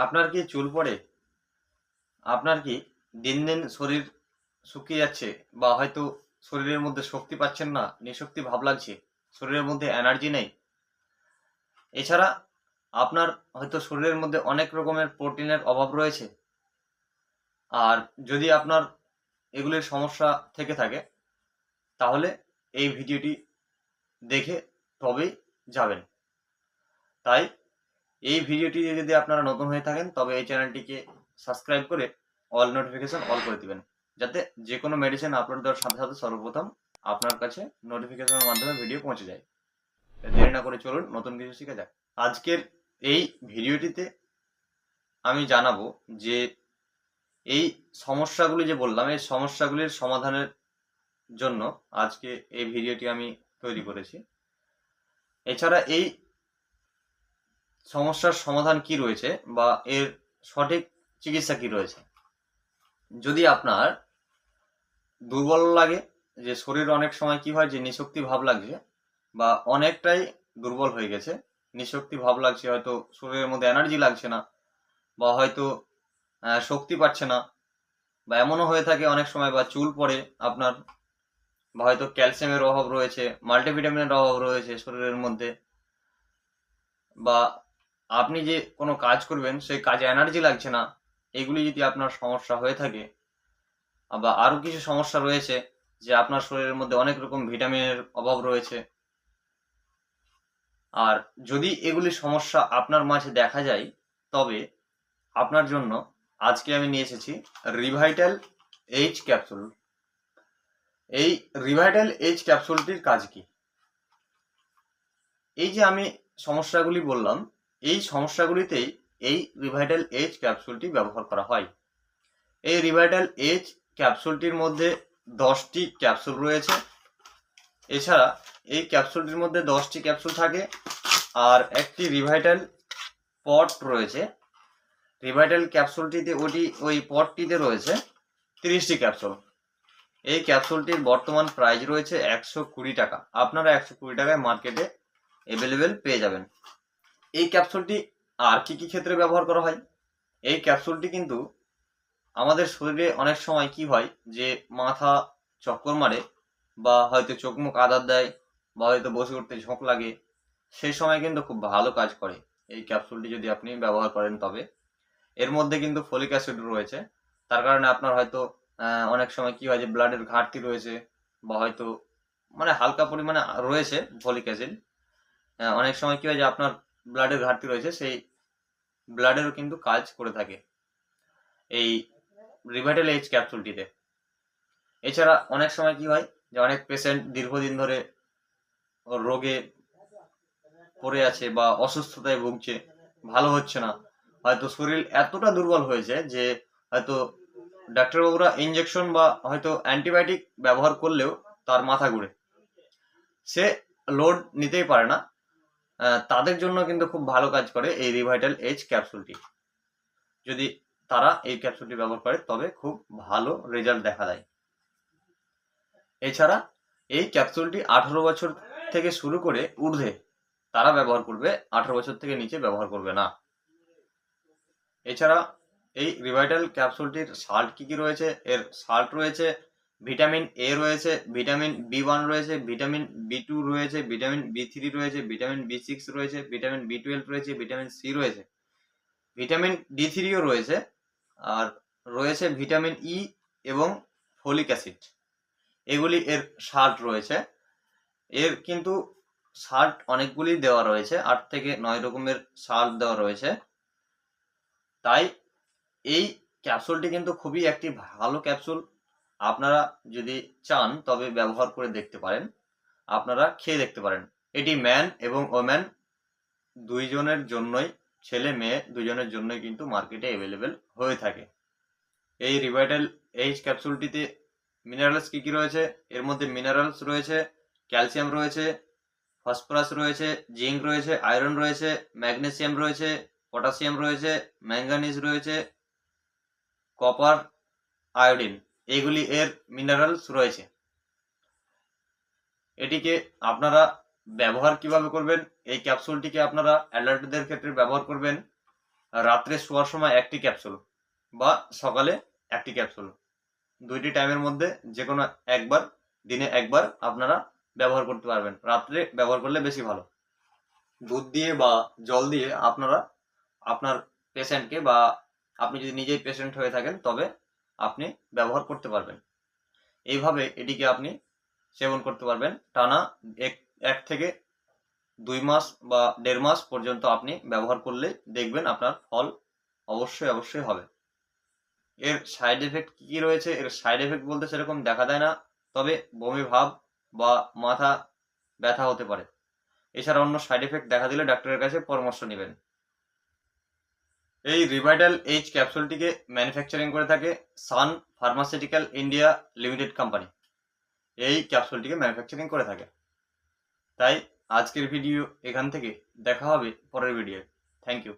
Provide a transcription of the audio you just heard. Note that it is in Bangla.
আপনার কি চুল পড়ে? আপনার কি দিন দিন শরীর শুকিয়ে যাচ্ছে বা হয়তো শরীরের মধ্যে শক্তি পাচ্ছেন না, নিঃশক্তি ভাব লাগছে, শরীরের মধ্যে এনার্জি নেই? এছাড়া আপনার হয়তো শরীরের মধ্যে অনেক রকমের প্রোটিনের অভাব রয়েছে। আর যদি আপনার এগুলির সমস্যা থেকে থাকে তাহলে এই ভিডিওটি দেখে তবেই যাবেন। তাই এই ভিডিওটি যদি আপনারা নতুন হয়ে থাকেন তবে এই চ্যানেলটিকে সাবস্ক্রাইব করে অল নোটিফিকেশন অল করে দিবেন, যাতে যে কোনো মেডিসিন আপলোড দেওয়ার সাথে সাথে সর্বপ্রথম আপনার কাছে নোটিফিকেশনের মাধ্যমে ভিডিও পৌঁছে যায়। দেরি না করে চলুন নতুন কিছু শিখে যাক। আজকের এই ভিডিওটিতে আমি জানাবো যে এই সমস্যাগুলি যে বললাম, এই সমস্যাগুলির সমাধানের জন্য আজকে এই ভিডিওটি আমি তৈরি করেছি। এছাড়া এই সমস্যার সমাধান কি রয়েছে বা এর সঠিক চিকিৎসা কি রয়েছে। যদি আপনার দুর্বল লাগে, যে শরীর অনেক সময় কি হয় যে নিঃশক্তি ভাব লাগছে বা অনেকটাই দুর্বল হয়ে গেছে, নিঃশক্তি ভাব লাগছে, হয়তো শরীরের মধ্যে এনার্জি লাগছে না বা হয়তো শক্তি পাচ্ছে না, বা এমনও হয়ে থাকে অনেক সময় বা চুল পড়ে আপনার, বা হয়তো ক্যালসিয়ামের অভাব রয়েছে, মাল্টিভিটামিনের অভাব রয়েছে শরীরের মধ্যে, বা আপনি যে কোনো কাজ করবেন সেই কাজে এনার্জি লাগছে না, এগুলি যদি আপনার সমস্যা হয়ে থাকে, বা আরো কিছু সমস্যা রয়েছে যে আপনার শরীরের মধ্যে অনেক রকম ভিটামিনের অভাব রয়েছে, আর যদি এগুলি সমস্যা আপনার মাঝে দেখা যায় তবে আপনার জন্য আজকে আমি নিয়ে এসেছি রিভাইটাল এইচ ক্যাপসুল। এই রিভাইটাল এইচ ক্যাপসুলটির কাজ কি? এই যে আমি সমস্যাগুলি বললাম, এই সমস্যাগুলিতেই এই রিভাইটাল এইচ ক্যাপসুলটি ব্যবহার করা হয়। এই রিভাইটাল এইচ ক্যাপসুলটির মধ্যে 10টি ক্যাপসুল রয়েছে। এছাড়া এই ক্যাপসুলটির মধ্যে 10টি ক্যাপসুল থাকে আর একটি রিভাইটাল পট রয়েছে। রিভাইটাল ক্যাপসুলটিতে ওই পটটিতে রয়েছে 30টি ক্যাপসুল। এই ক্যাপসুলটির বর্তমান প্রাইস রয়েছে 120 টাকা। আপনারা 120 টাকায় মার্কেটে অ্যাভেলেবেল পেয়ে যাবেন। এই ক্যাপসুলটি আর কি কি ক্ষেত্রে ব্যবহার করা হয়? এই ক্যাপসুলটি কিন্তু আমাদের শরীরে অনেক সময় কি হয় যে মাথা চক্কর মারে বা হয়তো চোখ মুখ আদার দেয় বা হয়তো বসে উঠতে ঝোঁক লাগে, সেই সময় কিন্তু খুব ভালো কাজ করে এই ক্যাপসুলটি যদি আপনি ব্যবহার করেন তবে। এর মধ্যে কিন্তু ফলিক অ্যাসিড রয়েছে, তার কারণে আপনার হয়তো অনেক সময় কি হয় যে ব্লাডের ঘাটতি রয়েছে বা হয়তো মানে হালকা পরিমাণে রয়েছে ফলিক অ্যাসিড, অনেক সময় কি হয় যে আপনার ব্লাডের ঘাটতি রয়েছে, সেই ব্লাডেরও কিন্তু কাজ করে থাকে এই রিভাইটাল এইচ ক্যাপসুলটিতে। এছাড়া অনেক সময় কি হয় যে অনেক পেশেন্ট দীর্ঘদিন ধরে রোগে পড়ে আছে বা অসুস্থতায় ভুগছে, ভালো হচ্ছে না, হয়তো শরীর এতটা দুর্বল হয়েছে যে হয়তো ডাক্তারবাবুরা ইঞ্জেকশন বা হয়তো অ্যান্টিবায়োটিক ব্যবহার করলেও তার মাথা ঘুরে, সে লোড নিতেই পারে না। তাদের জন্য কিন্তু খুব ভালো কাজ করে এই রিভাইটাল এইচ ক্যাপসুলটি। যদি তারা এই ক্যাপসুলটি ব্যবহার করে তবে খুব ভালো রেজাল্ট দেখা দেয়। এছাড়া এই ক্যাপসুলটি 18 বছর থেকে শুরু করে ঊর্ধ্বে তারা ব্যবহার করবে, 18 বছর থেকে নিচে ব্যবহার করবে না। এছাড়া এই রিভাইটাল ক্যাপসুলটির সাল্ট কি কি রয়েছে? এর সাল্ট রয়েছে ভিটামিন এ রয়েছে, ভিটামিন বি1 রয়েছে, ভিটামিন বি2 রয়েছে, ভিটামিন বি3 রয়েছে, ভিটামিন বি6 রয়েছে, ভিটামিন বি12 রয়েছে, ভিটামিন সি রয়েছে, ভিটামিন ডি3ও রয়েছে, আর রয়েছে ভিটামিন ই এবং ফলিক অ্যাসিড। এগুলি এর সাল্ট রয়েছে। এর কিন্তু সাল্ট অনেকগুলি দেওয়া রয়েছে, 8 থেকে 9 রকমের সাল্ট দেওয়া রয়েছে। তাই এই ক্যাপসুলটি কিন্তু খুবই একটি ভালো ক্যাপসুল। আপনারা যদি চান তবে ব্যবহার করে দেখতে পারেন, আপনারা খেয়ে দেখতে পারেন। এটি ম্যান এবং ওম্যান দুইজনের জন্যই, ছেলে মেয়ে দুজনের জন্যই কিন্তু মার্কেটে অ্যাভেলেবেল হয়ে থাকে। এই রিভাইটাল এইচ ক্যাপসুলটিতে মিনারেলস কি কি রয়েছে? এর মধ্যে মিনারেলস রয়েছে, ক্যালসিয়াম রয়েছে, ফসফরাস রয়েছে, জিঙ্ক রয়েছে, আয়রন রয়েছে, ম্যাগনেসিয়াম রয়েছে, পটাশিয়াম রয়েছে, ম্যাঙ্গানিজ রয়েছে, কপার, আয়োডিন, এগুলি এর মিনারেলস রয়েছে। এটিকে আপনারা ব্যবহার কিভাবে করবেন? এই ক্যাপসুলটিকে আপনারা অ্যাডাল্টদের ক্ষেত্রে ব্যবহার করবেন রাত্রে শোয়ার সময় একটি ক্যাপসুল বা সকালে একটি ক্যাপসুল, দুইটি টাইমের মধ্যে যে কোনো একবার, দিনে একবার আপনারা ব্যবহার করতে পারবেন। রাত্রে ব্যবহার করলে বেশি ভালো। দুধ দিয়ে বা জল দিয়ে আপনারা আপনার পেশেন্টকে, বা আপনি যদি নিজেই পেশেন্ট হয়ে থাকেন তবে আপনি ব্যবহার করতে পারবেন। এইভাবে এটিকে আপনি সেবন করতে পারবেন টানা 1 থেকে 2 মাস বা 1.5 মাস পর্যন্ত আপনি ব্যবহার করলে দেখবেন আপনার ফল অবশ্যই হবে। এর সাইড এফেক্ট কী রয়েছে? এর সাইড এফেক্ট বলতে সেরকম দেখা দেয় না, তবে বমি ভাব বা মাথা ব্যথা হতে পারে। এছাড়া অন্য সাইড এফেক্ট দেখা দিলে ডাক্তারের কাছে পরামর্শ নেবেন। এই রিভাইটাল এইচ ক্যাপসুলটিকে ম্যানুফ্যাকচারিং করে থাকে সান ফার্মাসিউটিক্যাল ইন্ডিয়া লিমিটেড কোম্পানি। এই ক্যাপসুলটিকে ম্যানুফ্যাকচারিং করে থাকে। তাই আজকের ভিডিও এখান থেকে, দেখা হবে পরের ভিডিও। Thank you.